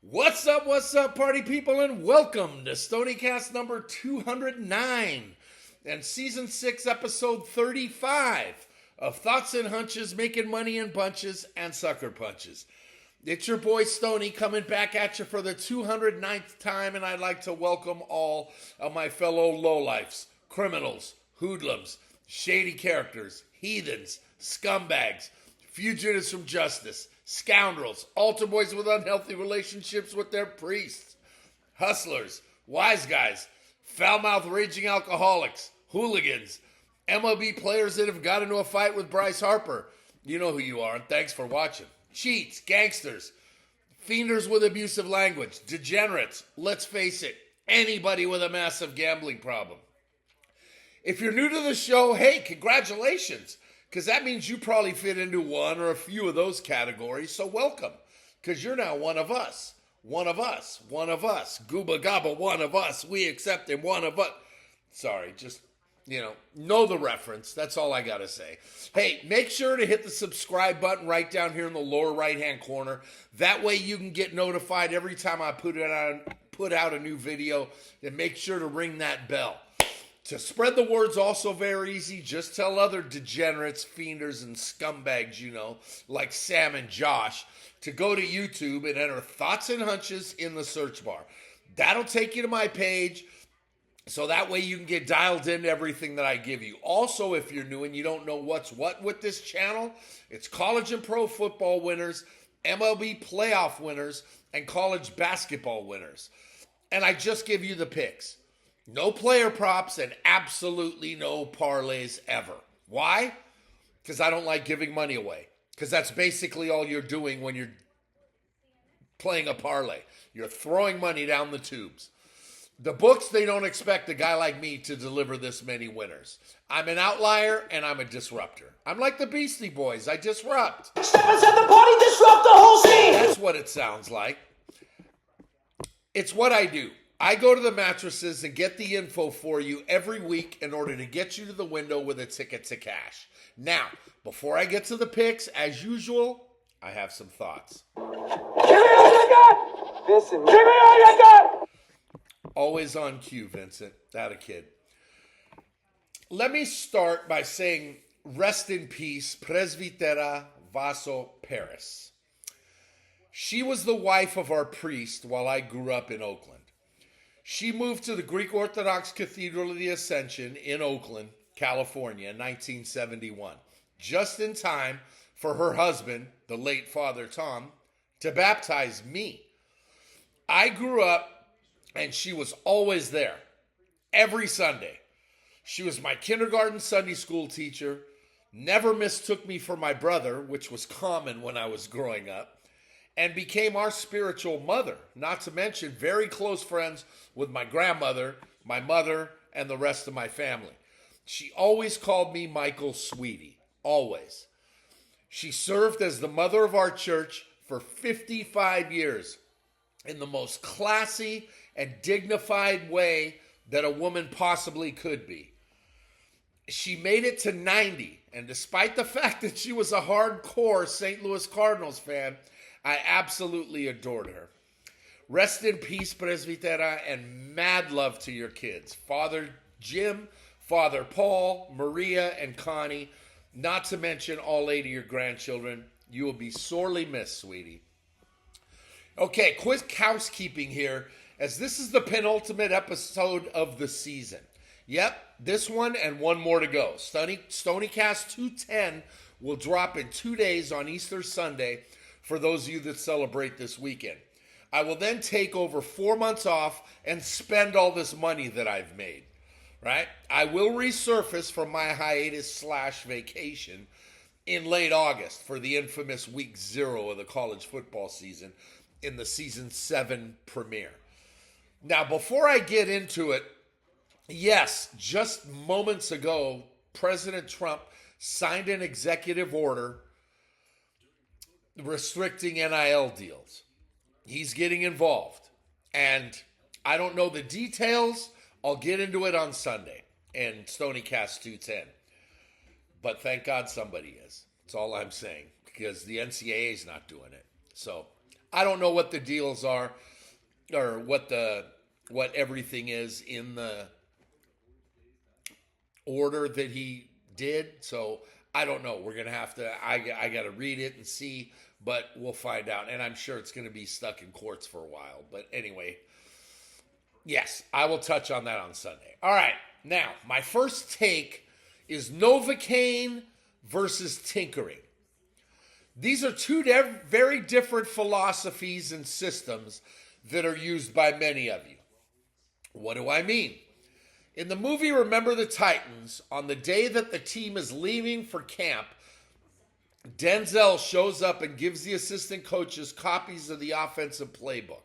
What's up, party people, and welcome to STONIECAST number 209 and season 6, episode 35 of Thoughts and Hunches, Making Money in Bunches and Sucker Punches. It's your boy Stony coming back at you for the 209th time, and I'd like to welcome all of my fellow lowlifes, criminals, hoodlums, shady characters, heathens, scumbags, fugitives from justice, scoundrels, altar boys with unhealthy relationships with their priests, hustlers, wise guys, foul-mouthed raging alcoholics, hooligans, MLB players that have got into a fight with Bryce Harper. You know who you are, and thanks for watching. Cheats, gangsters, fienders with abusive language, degenerates, let's face it, anybody with a massive gambling problem. If you're new to the show, hey, congratulations. Because that means you probably fit into one or a few of those categories, so welcome. Because you're now one of us. One of us. One of us. Gooba gabba, one of us. We accept him, one of us. Sorry, just, know the reference. That's all I got to say. Hey, make sure to hit the subscribe button right down here in the lower right-hand corner. That way you can get notified every time I put out a new video. And make sure to ring that bell. To spread the word's also very easy. Just tell other degenerates, fienders, and scumbags like Sam and Josh, to go to YouTube and enter Thoughts and Hunches in the search bar. That'll take you to my page, so that way you can get dialed into everything that I give you. Also, if you're new and you don't know what's what with this channel, it's college and pro football winners, MLB playoff winners, and college basketball winners. And I just give you the picks. No player props and absolutely no parlays ever. Why? Because I don't like giving money away. Because that's basically all you're doing when you're playing a parlay. You're throwing money down the tubes. The books, they don't expect a guy like me to deliver this many winners. I'm an outlier and I'm a disruptor. I'm like the Beastie Boys. I disrupt. Step inside the party, disrupt the whole scene. That's what it sounds like. It's what I do. I go to the mattresses and get the info for you every week in order to get you to the window with a ticket to cash. Now, before I get to the picks, as usual, I have some thoughts. Give me all you got. Listen, give me all you got. Always on cue, Vincent. That a kid. Let me start by saying, rest in peace, Presbitera Vaso Paris. She was the wife of our priest while I grew up in Oakland. She moved to the Greek Orthodox Cathedral of the Ascension in Oakland, California in 1971, just in time for her husband, the late Father Tom, to baptize me. I grew up and she was always there, every Sunday. She was my kindergarten Sunday school teacher, never mistook me for my brother, which was common when I was growing up, and became our spiritual mother, not to mention very close friends with my grandmother, my mother, and the rest of my family. She always called me Michael Sweetie, always. She served as the mother of our church for 55 years in the most classy and dignified way that a woman possibly could be. She made it to 90, and despite the fact that she was a hardcore St. Louis Cardinals fan, I absolutely adored her. Rest in peace, Presbitera, and mad love to your kids. Father Jim, Father Paul, Maria, and Connie, not to mention all 8 of your grandchildren. You will be sorely missed, sweetie. Okay, quick housekeeping here, as this is the penultimate episode of the season. Yep, this one and one more to go. STONIECAST 210 will drop in 2 days on Easter Sunday, for those of you that celebrate this weekend. I will then take over 4 months off and spend all this money that I've made, right? I will resurface from my hiatus/vacation in late August for the infamous week 0 of the college football season in the season 7 premiere. Now, before I get into it, yes, just moments ago, President Trump signed an executive order restricting NIL deals. He's getting involved. And I don't know the details. I'll get into it on Sunday in STONIECAST 210. But thank God somebody is. That's all I'm saying. Because the NCAA is not doing it. So I don't know what the deals are or what everything is in the order that he did. So I don't know. We're going to have to, I got to read it and see, but we'll find out. And I'm sure it's going to be stuck in courts for a while. But anyway, yes, I will touch on that on Sunday. All right. Now, my first take is Novocaine versus tinkering. These are two very different philosophies and systems that are used by many of you. What do I mean? In the movie Remember the Titans, on the day that the team is leaving for camp, Denzel shows up and gives the assistant coaches copies of the offensive playbook.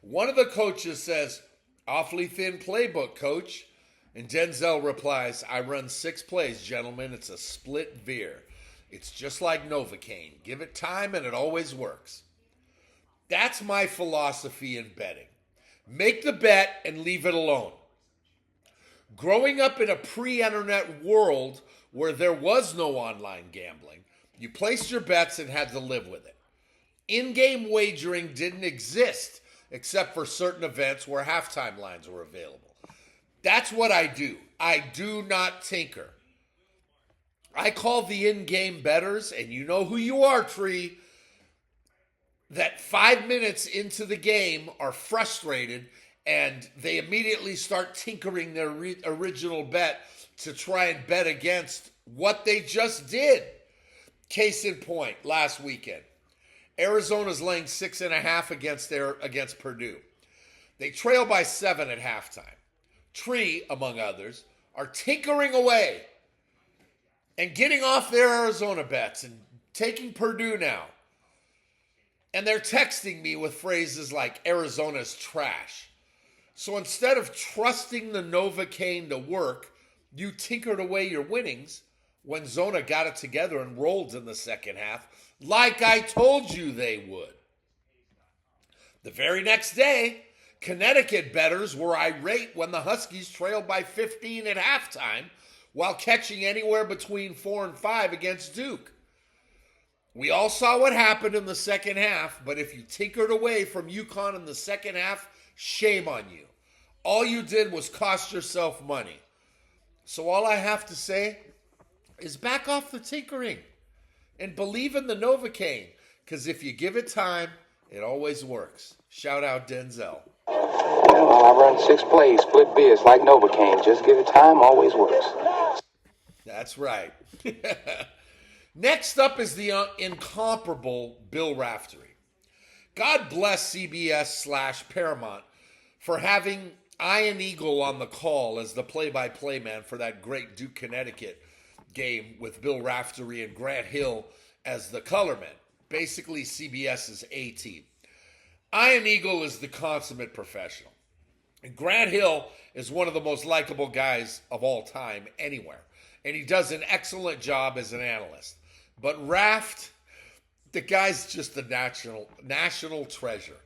One of the coaches says, "Awfully thin playbook, coach." And Denzel replies, "I run 6 plays, gentlemen. It's a split veer. It's just like Novocaine. Give it time and it always works." That's my philosophy in betting. Make the bet and leave it alone. Growing up in a pre-internet world where there was no online gambling, you placed your bets and had to live with it. In-game wagering didn't exist except for certain events where halftime lines were available. That's what I do. I do not tinker. I call the in-game bettors, and you know who you are, Tree, that 5 minutes into the game are frustrated and they immediately start tinkering their original bet to try and bet against what they just did. Case in point, last weekend, Arizona's laying 6.5 against Purdue. They trail by 7 at halftime. Tree, among others, are tinkering away and getting off their Arizona bets and taking Purdue now. And they're texting me with phrases like Arizona's trash. So instead of trusting the Novocaine to work, you tinkered away your winnings when Zona got it together and rolled in the second half, like I told you they would. The very next day, Connecticut bettors were irate when the Huskies trailed by 15 at halftime while catching anywhere between 4 and 5 against Duke. We all saw what happened in the second half, but if you tinkered away from UConn in the second half, shame on you. All you did was cost yourself money. So all I have to say is back off the tinkering and believe in the Novocaine, because if you give it time, it always works. Shout out Denzel. I run 6 plays, split beers like Novocaine. Just give it time, always works. That's right. Next up is the incomparable Bill Raftery. God bless CBS/Paramount for having Ian Eagle on the call as the play-by-play man for that great Duke, Connecticut game with Bill Raftery and Grant Hill as the colorman. Basically CBS's A-team. Ian Eagle is the consummate professional. And Grant Hill is one of the most likable guys of all time anywhere. And he does an excellent job as an analyst. But Raft, the guy's just a national treasure.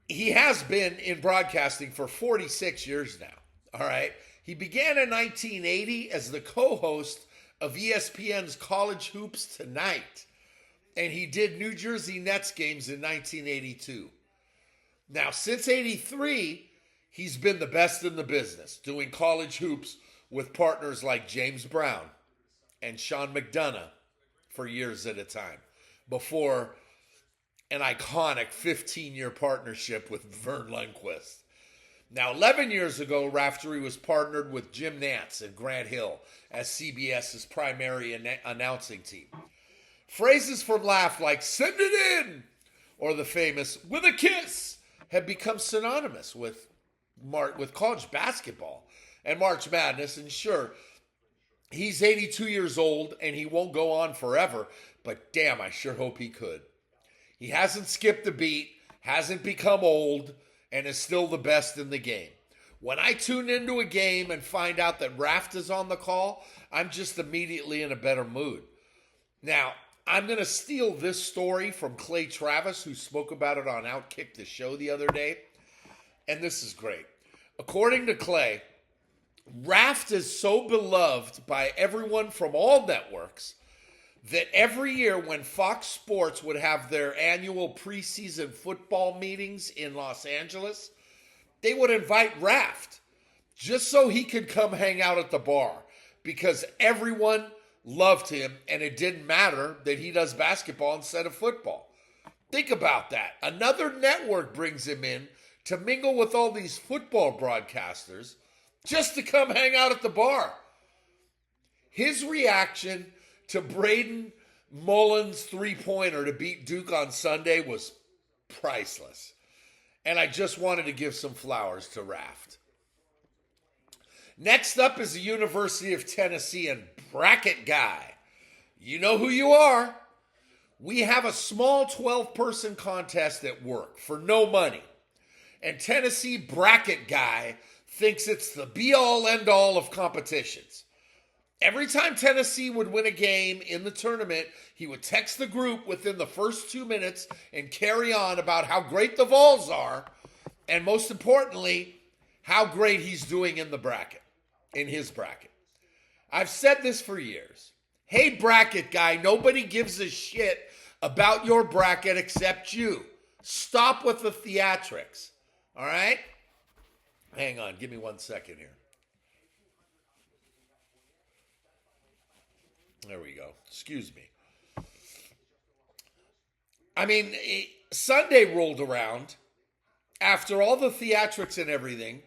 He has been in broadcasting for 46 years now. All right. He began in 1980 as the co-host of ESPN's College Hoops Tonight. And he did New Jersey Nets games in 1982. Now, since 83, he's been the best in the business, doing college hoops with partners like James Brown and Sean McDonough for years at a time, before an iconic 15-year partnership with Vern Lundquist. Now, 11 years ago, Raftery was partnered with Jim Nantz and Grant Hill as CBS's primary announcing team. Phrases from Laugh like "send it in" or the famous "with a kiss" have become synonymous with college basketball and March Madness. And sure, he's 82 years old and he won't go on forever, but damn, I sure hope he could. He hasn't skipped a beat, hasn't become old, and is still the best in the game. When I tune into a game and find out that Raft is on the call, I'm just immediately in a better mood. Now, I'm going to steal this story from Clay Travis, who spoke about it on Outkick the Show the other day. And this is great. According to Clay, Raft is so beloved by everyone from all networks that every year when Fox Sports would have their annual preseason football meetings in Los Angeles, they would invite Raft just so he could come hang out at the bar because everyone loved him and it didn't matter that he does basketball instead of football. Think about that. Another network brings him in to mingle with all these football broadcasters just to come hang out at the bar. His reaction to Braden Mullen's three-pointer to beat Duke on Sunday was priceless. And I just wanted to give some flowers to Raft. Next up is the University of Tennessee and bracket guy. You know who you are. We have a small 12-person contest at work for no money. And Tennessee bracket guy thinks it's the be-all, end-all of competitions. Every time Tennessee would win a game in the tournament, he would text the group within the first 2 minutes and carry on about how great the Vols are, and most importantly, how great he's doing in the bracket, in his bracket. I've said this for years. Hey, bracket guy, nobody gives a shit about your bracket except you. Stop with the theatrics, all right? Hang on, give me 1 second here. There we go. Excuse me. I mean, Sunday rolled around after all the theatrics and everything,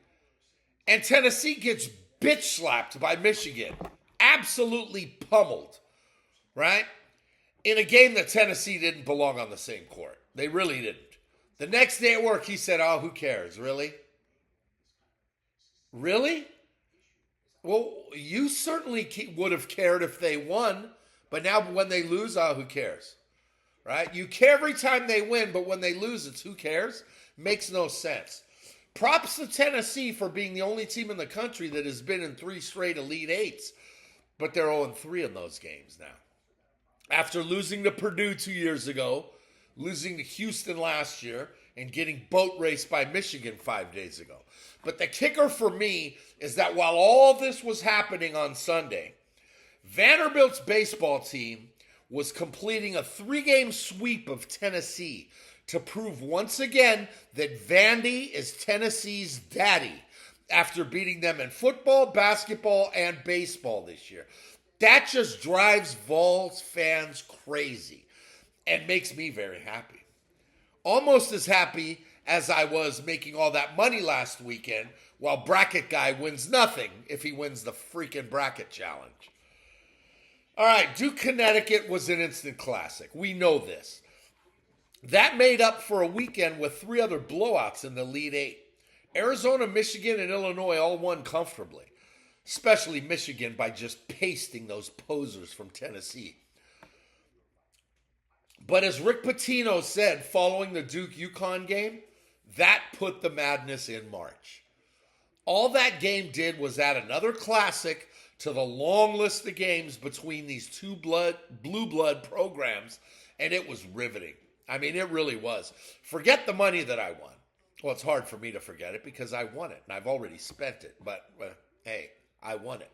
and Tennessee gets bitch slapped by Michigan. Absolutely pummeled, right? In a game that Tennessee didn't belong on the same court. They really didn't. The next day at work, he said, oh, who cares? Really? Really? Well, you certainly would have cared if they won, but now when they lose, who cares? Right? You care every time they win, but when they lose, it's who cares? Makes no sense. Props to Tennessee for being the only team in the country that has been in 3 straight Elite Eights, but they're 0-3 in those games now. After losing to Purdue 2 years ago, losing to Houston last year, and getting boat raced by Michigan 5 days ago. But the kicker for me is that while all this was happening on Sunday, Vanderbilt's baseball team was completing a 3-game sweep of Tennessee to prove once again that Vandy is Tennessee's daddy after beating them in football, basketball, and baseball this year. That just drives Vols fans crazy and makes me very happy. Almost as happy as I was making all that money last weekend while bracket guy wins nothing if he wins the freaking bracket challenge. All right, Duke, Connecticut was an instant classic. We know this. That made up for a weekend with 3 other blowouts in the Elite Eight. Arizona, Michigan, and Illinois all won comfortably, especially Michigan by just pasting those posers from Tennessee. But as Rick Pitino said following the Duke-UConn game, that put the madness in March. All that game did was add another classic to the long list of games between these two blue blood programs, and it was riveting. I mean, it really was. Forget the money that I won. Well, it's hard for me to forget it because I won it, and I've already spent it. But hey, I won it.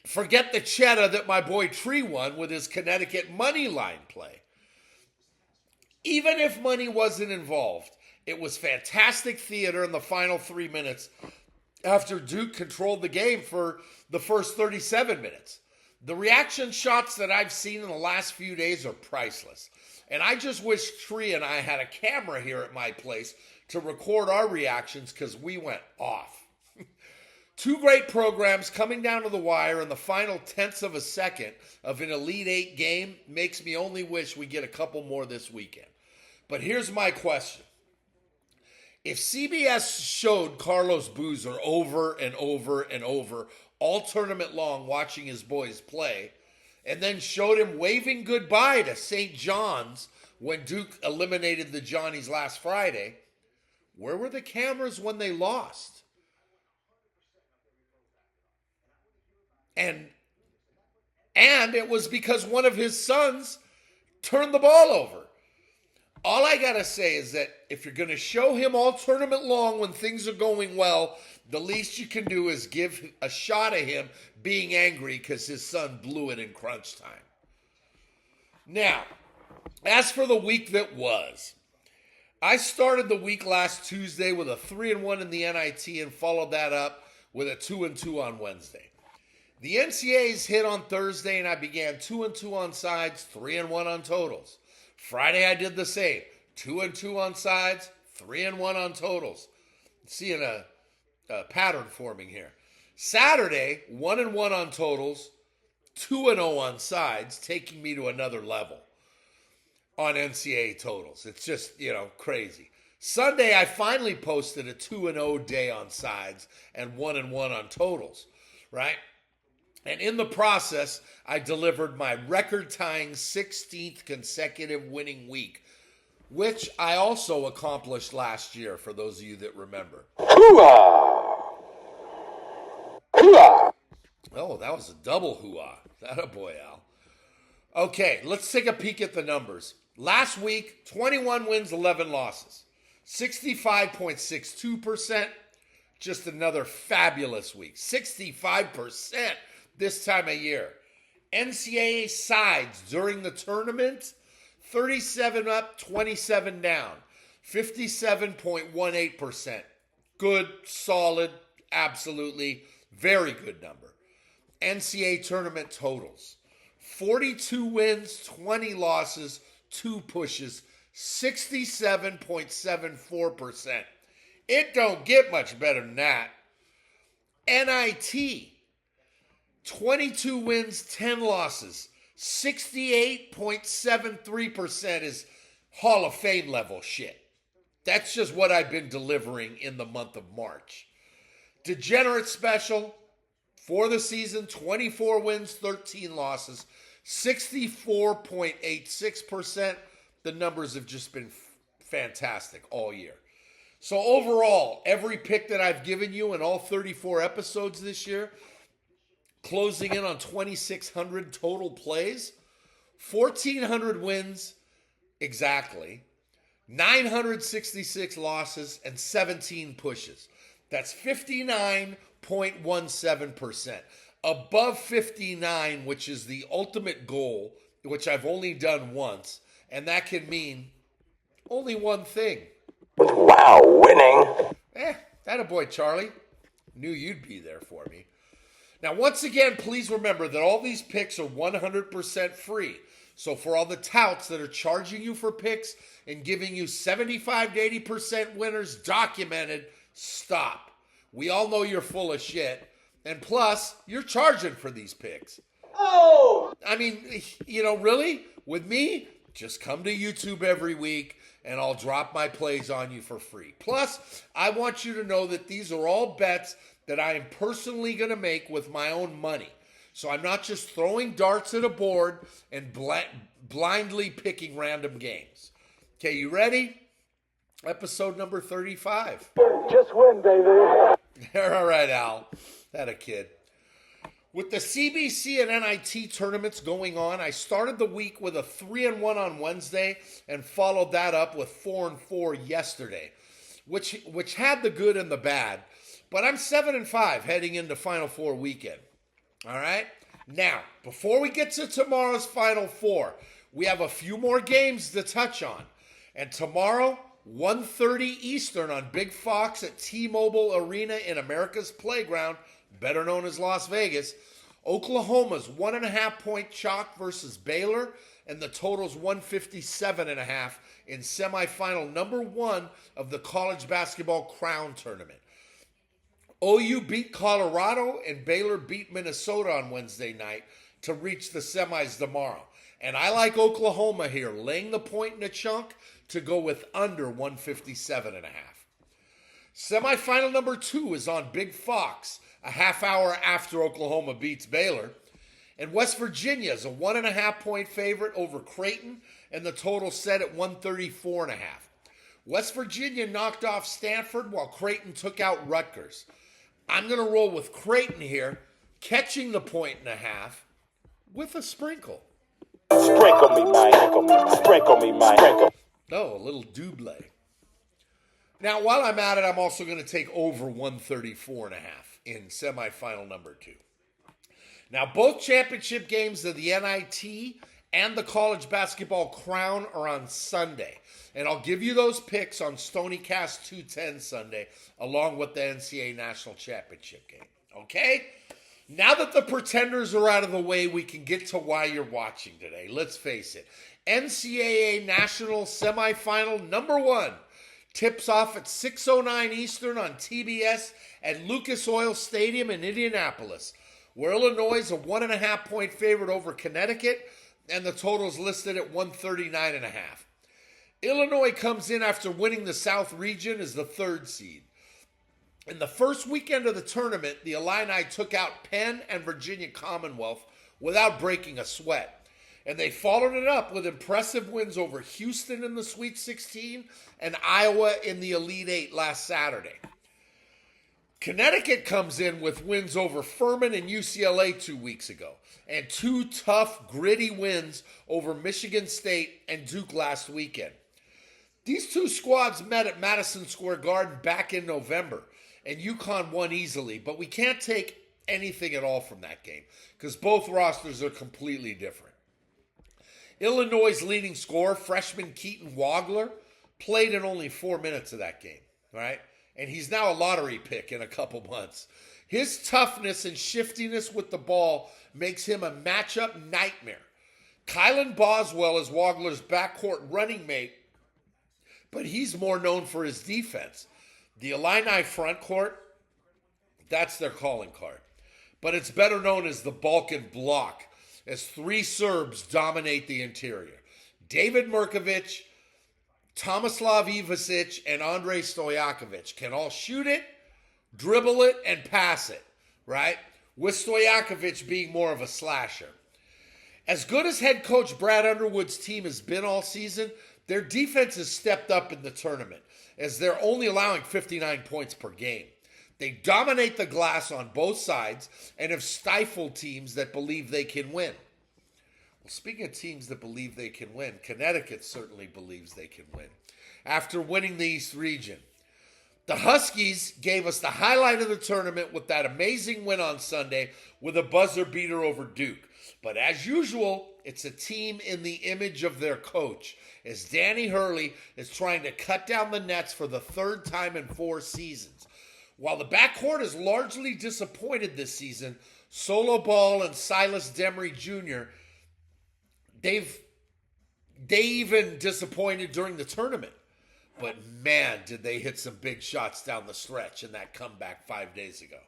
Forget the cheddar that my boy Tree won with his Connecticut money line play. Even if money wasn't involved, it was fantastic theater in the final 3 minutes after Duke controlled the game for the first 37 minutes. The reaction shots that I've seen in the last few days are priceless. And I just wish Tree and I had a camera here at my place to record our reactions because we went off. 2 great programs coming down to the wire in the final tenths of a second of an Elite Eight game makes me only wish we get a couple more this weekend. But here's my question. If CBS showed Carlos Boozer over and over and over all tournament long watching his boys play, and then showed him waving goodbye to St. John's when Duke eliminated the Johnnies last Friday, where were the cameras when they lost? And it was because one of his sons turned the ball over. All I got to say is that if you're going to show him all tournament long when things are going well, the least you can do is give a shot of him being angry because his son blew it in crunch time. Now, as for the week that was, I started the week last Tuesday with a 3-1 in the NIT and followed that up with a 2-2 on Wednesday. The NCAAs hit on Thursday and I began 2-2 on sides, 3-1 on totals. Friday I did the same, 2-2 on sides, 3-1 on totals. Seeing a pattern forming here. Saturday, 1-1 on totals, 2-0 on sides, taking me to another level on NCAA totals. It's just, crazy. Sunday, I finally posted a 2-0 day on sides and 1-1 on totals, right? And in the process, I delivered my record-tying 16th consecutive winning week, which I also accomplished last year, for those of you that remember. Hoo-ah! Hoo-ah! Oh, that was a double hoo-ah. That a boy, Al. Okay, let's take a peek at the numbers. Last week, 21 wins, 11 losses. 65.62%. Just another fabulous week. 65% this time of year. NCAA sides during the tournament, 37 up, 27 down. 57.18%. Good, solid, absolutely, very good number. NCAA tournament totals. 42 wins, 20 losses, 2 pushes, 67.74%. It don't get much better than that. NIT, 22 wins, 10 losses, 68.73% is Hall of Fame level shit. That's just what I've been delivering in the month of March. Degenerate special for the season, 24 wins, 13 losses, 64.86%. The numbers have just been fantastic all year. So overall, every pick that I've given you in all 34 episodes this year, closing in on 2,600 total plays, 1,400 wins exactly, 966 losses, and 17 pushes. That's 59.17%. Above 59, which is the ultimate goal, which I've only done once, and that can mean only one thing. Wow, winning. Attaboy, Charlie. Knew you'd be there for me. Now, once again, please remember that all these picks are 100% free. So for all the touts that are charging you for picks and giving you 75 to 80% winners documented, stop. We all know you're full of shit. And plus, you're charging for these picks. Oh! I mean, really? With me, just come to YouTube every week and I'll drop my plays on you for free. Plus, I want you to know that these are all bets that I am personally going to make with my own money. So I'm not just throwing darts at a board and blindly picking random games. Okay, you ready? Episode number 35. Just win, baby. All right, Al. That a kid. With the CBC and NIT tournaments going on, I started the week with a 3-1 on Wednesday and followed that up with 4-4 yesterday, which had the good and the bad. But I'm 7-5 heading into Final Four weekend. All right? Now, before we get to tomorrow's Final Four, we have a few more games to touch on. And tomorrow, 1:30 Eastern on Big Fox at T-Mobile Arena in America's Playground, better known as Las Vegas, Oklahoma's 1.5-point chalk versus Baylor, and the total's 157.5 in semifinal number 1 of the college basketball crown tournament. OU beat Colorado and Baylor beat Minnesota on Wednesday night to reach the semis tomorrow. And I like Oklahoma here, laying the point in a chunk to go with under 157.5. Semifinal number 2 is on Big Fox, a half hour after Oklahoma beats Baylor. And West Virginia is a 1.5-point favorite over Creighton, and the total set at 134.5. West Virginia knocked off Stanford while Creighton took out Rutgers. I'm going to roll with Creighton here, catching the 1.5 with a sprinkle. Sprinkle me, man. Sprinkle me, man. Sprinkle. Oh, a little double. Now, while I'm at it, I'm also going to take over 134.5 in semifinal number 2. Now, both championship games of the NIT and the college basketball crown are on Sunday. And I'll give you those picks on STONIECAST 210 Sunday, along with the NCAA National Championship game. Okay? Now that the pretenders are out of the way, we can get to why you're watching today. Let's face it. NCAA National Semifinal number 1 tips off at 6:09 Eastern on TBS at Lucas Oil Stadium in Indianapolis, where Illinois is a 1.5-point favorite over Connecticut, and the total is listed at 139.5. Illinois comes in after winning the South region as the 3rd seed. In the first weekend of the tournament, the Illini took out Penn and Virginia Commonwealth without breaking a sweat. And they followed it up with impressive wins over Houston in the Sweet 16 and Iowa in the Elite 8 last Saturday. Connecticut comes in with wins over Furman and UCLA 2 weeks ago, and 2 tough, gritty wins over Michigan State and Duke last weekend. These 2 squads met at Madison Square Garden back in November, and UConn won easily, but we can't take anything at all from that game because both rosters are completely different. Illinois' leading scorer, freshman Keaton Wagler, played in only 4 minutes of that game, right? And he's now a lottery pick in a couple months. His toughness and shiftiness with the ball makes him a matchup nightmare. Kylan Boswell is Wagler's backcourt running mate, but he's more known for his defense. The Illini frontcourt, that's their calling card. But it's better known as the Balkan block, as 3 Serbs dominate the interior. David Mirkovic, Tomislav Ivasic, and Andrei Stojakovic can all shoot it, dribble it, and pass it, right? With Stojakovic being more of a slasher. As good as head coach Brad Underwood's team has been all season, their defense has stepped up in the tournament, as they're only allowing 59 points per game. They dominate the glass on both sides and have stifled teams that believe they can win. Well, speaking of teams that believe they can win, Connecticut certainly believes they can win. After winning the East region, the Huskies gave us the highlight of the tournament with that amazing win on Sunday with a buzzer beater over Duke. But as usual, it's a team in the image of their coach, as Danny Hurley is trying to cut down the nets for the 3rd time in 4 seasons. While the backcourt is largely disappointed this season, Solo Ball and Silas Demery Jr., they even disappointed during the tournament. But man, did they hit some big shots down the stretch in that comeback 5 days ago.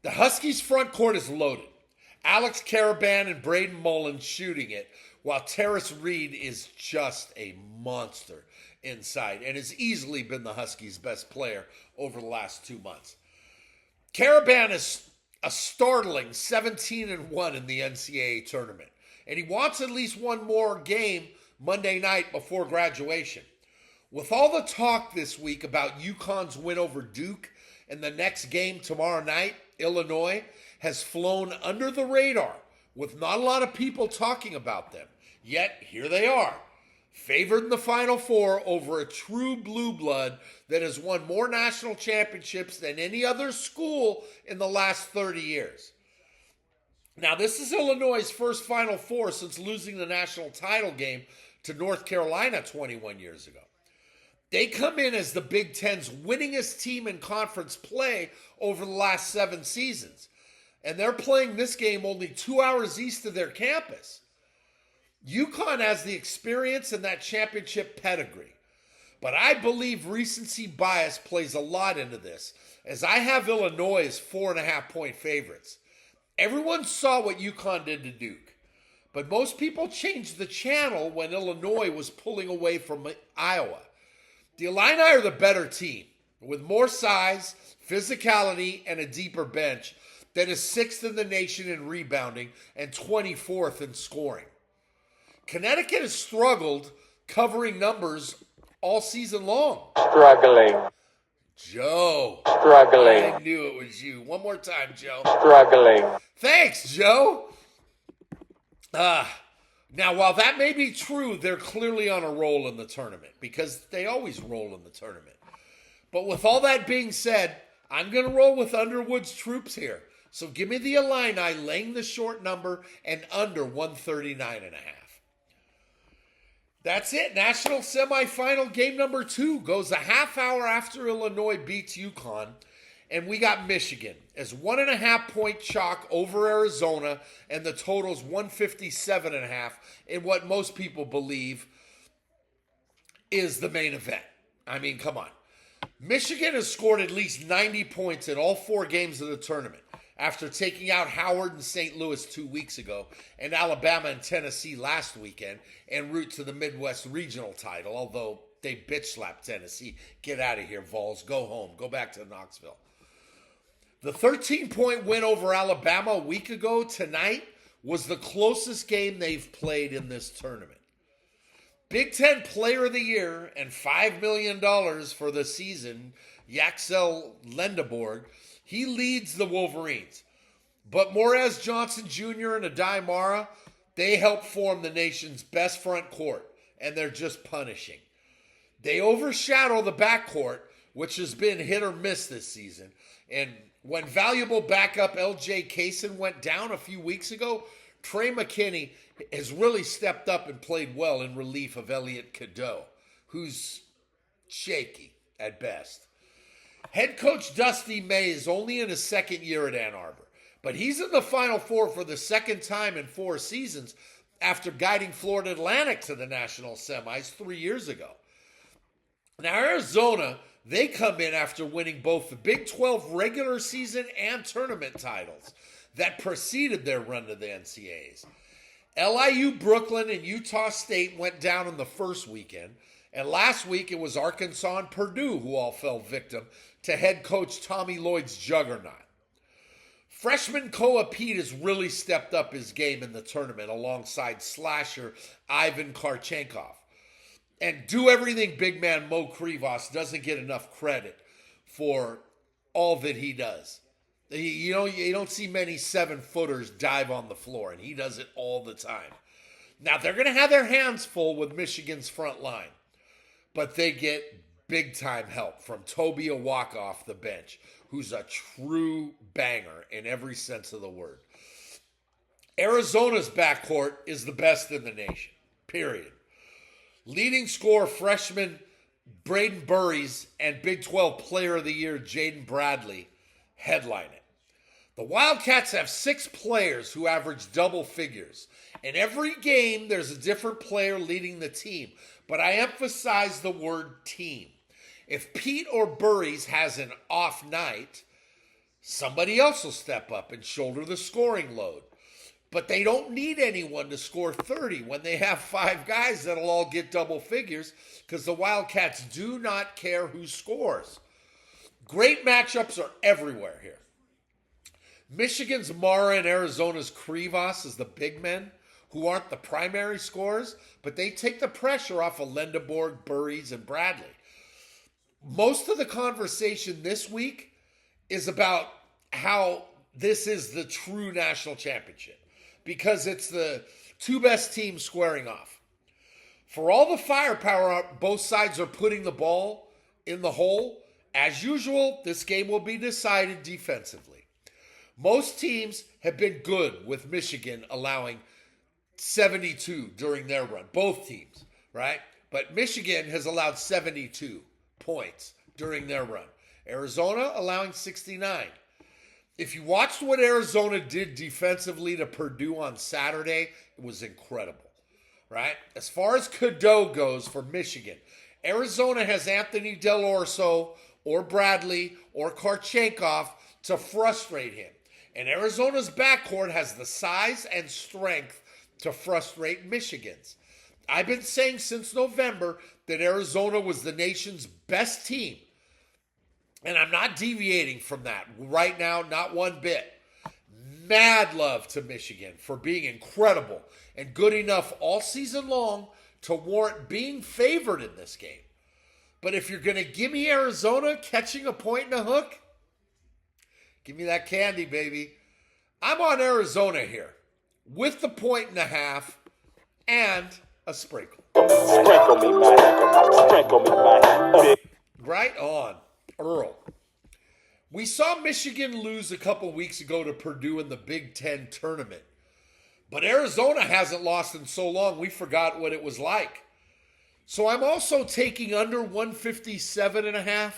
The Huskies' front court is loaded. Alex Caravan and Braden Mullins shooting it, while Terrace Reed is just a monster inside and has easily been the Huskies' best player over the last 2 months. Caravan is a startling 17-1 in the NCAA tournament, and he wants at least one more game Monday night before graduation. With all the talk this week about UConn's win over Duke and the next game tomorrow night, Illinois has flown under the radar with not a lot of people talking about them. Yet, here they are, favored in the Final Four over a true blue blood that has won more national championships than any other school in the last 30 years. Now, this is Illinois' first Final Four since losing the national title game to North Carolina 21 years ago. They come in as the Big Ten's winningest team in conference play over the last 7 seasons. And they're playing this game only 2 hours east of their campus. UConn has the experience and that championship pedigree. But I believe recency bias plays a lot into this, as I have Illinois as 4.5-point favorites. Everyone saw what UConn did to Duke. But most people changed the channel when Illinois was pulling away from Iowa. The Illini are the better team, with more size, physicality, and a deeper bench that is 6th in the nation in rebounding and 24th in scoring. Connecticut has struggled covering numbers all season long. Struggling. Joe. Struggling. I knew it was you. One more time, Joe. Struggling. Thanks, Joe. Now, while that may be true, they're clearly on a roll in the tournament because they always roll in the tournament. But with all that being said, I'm going to roll with Underwood's troops here. So give me the Illini laying the short number and under 139.5. That's it. National semifinal game number 2 goes a half hour after Illinois beats UConn. And we got Michigan as 1.5 point chalk over Arizona. And the total's 157.5 in what most people believe is the main event. I mean, come on. Michigan has scored at least 90 points in all 4 games of the tournament after taking out Howard and St. Louis 2 weeks ago and Alabama and Tennessee last weekend en route to the Midwest regional title, although they bitch-slapped Tennessee. Get out of here, Vols. Go home. Go back to Knoxville. The 13-point win over Alabama a week ago tonight was the closest game they've played in this tournament. Big Ten Player of the Year and $5 million for the season, Yaxel Lendeborg, he leads the Wolverines. But Morez Johnson Jr. and Adai Mara, they help form the nation's best front court, and they're just punishing. They overshadow the backcourt, which has been hit or miss this season. And when valuable backup L.J. Kaysen went down a few weeks ago, Trey McKinney has really stepped up and played well in relief of Elliot Cadeau, who's shaky at best. Head coach Dusty May is only in his second year at Ann Arbor, but he's in the Final Four for the second time in 4 seasons after guiding Florida Atlantic to the national semis 3 years ago. Now, Arizona, they come in after winning both the Big 12 regular season and tournament titles that preceded their run to the NCAAs. LIU, Brooklyn, and Utah State went down in the first weekend, and last week it was Arkansas and Purdue who all fell victim to head coach Tommy Lloyd's juggernaut. Freshman Koa Pete has really stepped up his game in the tournament alongside slasher Ivan Karchenkov. And do everything big man Mo Krivos doesn't get enough credit for all that he does. You don't see many 7-footers dive on the floor, and he does it all the time. Now, they're going to have their hands full with Michigan's front line, but they get big-time help from Toby Awaka off the bench, who's a true banger in every sense of the word. Arizona's backcourt is the best in the nation, period. Leading scorer freshman Braden Burries and Big 12 Player of the Year Jaden Bradley headline it. The Wildcats have 6 players who average double figures. In every game, there's a different player leading the team, but I emphasize the word team. If Pete or Burries has an off night, somebody else will step up and shoulder the scoring load. But they don't need anyone to score 30 when they have 5 guys that'll all get double figures because the Wildcats do not care who scores. Great matchups are everywhere here. Michigan's Mara and Arizona's Krivos is the big men who aren't the primary scorers, but they take the pressure off of Lendeborg, Burries, and Bradley. Most of the conversation this week is about how this is the true national championship because it's the 2 best teams squaring off. For all the firepower both sides are putting the ball in the hole, as usual, this game will be decided defensively. Most teams have been good with Michigan allowing 72 during their run. Both teams, right? But Michigan has allowed 72 points during their run. Arizona allowing 69. If you watched what Arizona did defensively to Purdue on Saturday, it was incredible, right? As far as Cadeau goes for Michigan, Arizona has Anthony Del Orso or Bradley or Karchenkov to frustrate him. And Arizona's backcourt has the size and strength to frustrate Michigan's. I've been saying since November that Arizona was the nation's best team. And I'm not deviating from that right now, not one bit. Mad love to Michigan for being incredible and good enough all season long to warrant being favored in this game. But if you're going to give me Arizona catching a point and a hook, give me that candy, baby. I'm on Arizona here with the 1.5 and a sprinkle. Sprinkle me, man. Sprinkle me, man. Right on. Earl. We saw Michigan lose a couple weeks ago to Purdue in the Big Ten tournament. But Arizona hasn't lost in so long, we forgot what it was like. So I'm also taking under 157.5,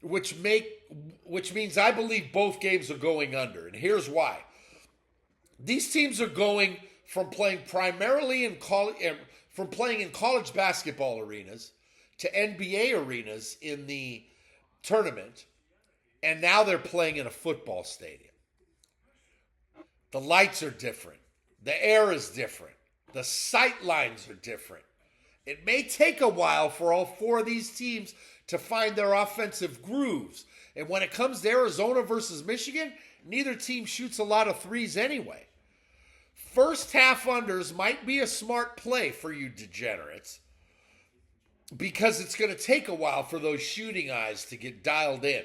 which means I believe both games are going under. And here's why. These teams are going from playing primarily in college basketball arenas to NBA arenas in the tournament, and now they're playing in a football stadium. The lights are different. The air is different. The sight lines are different. It may take a while for all four of these teams to find their offensive grooves. And when it comes to Arizona versus Michigan, neither team shoots a lot of threes anyway. First half unders might be a smart play for you degenerates, because it's going to take a while for those shooting eyes to get dialed in.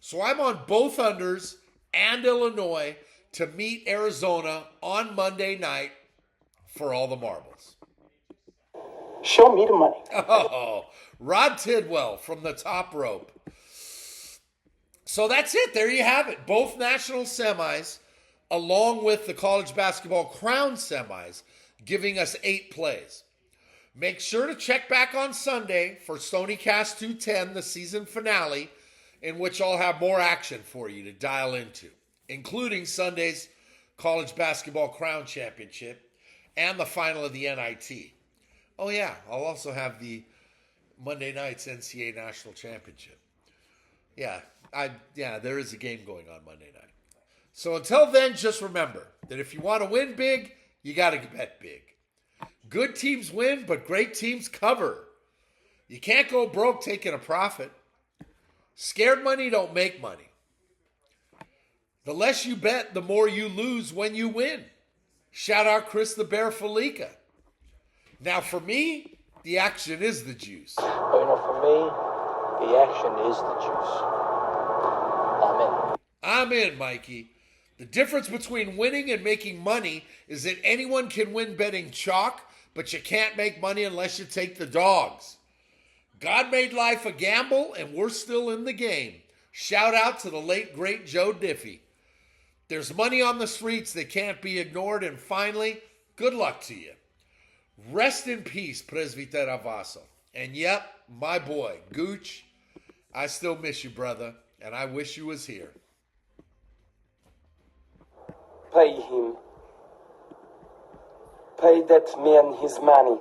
So I'm on both unders and Illinois to meet Arizona on Monday night for all the marbles. Show me the money. Oh, Rod Tidwell from the top rope. So that's it. There you have it. Both national semis, along with the college basketball crown semis, giving us 8 plays. Make sure to check back on Sunday for STONIECAST 210, the season finale, in which I'll have more action for you to dial into, including Sunday's college basketball crown championship and the final of the NIT. Oh yeah, I'll also have the Monday night's NCAA national championship. Yeah, there is a game going on Monday night. So until then, just remember that if you want to win big, you got to bet big. Good teams win, but great teams cover. You can't go broke taking a profit. Scared money don't make money. The less you bet, the more you lose when you win. Shout out Chris the Bear FALLICA. Now for me, the action is the juice. Well, for me, the action is the juice. Amen. I'm in, Mikey. The difference between winning and making money is that anyone can win betting chalk, but you can't make money unless you take the dogs. God made life a gamble, and we're still in the game. Shout out to the late, great Joe Diffie. There's money on the streets that can't be ignored, and finally, good luck to you. Rest in peace, Presbyter Avaso. And yep, my boy, Gooch, I still miss you, brother, and I wish you was here. Pay him. Pay that man his money.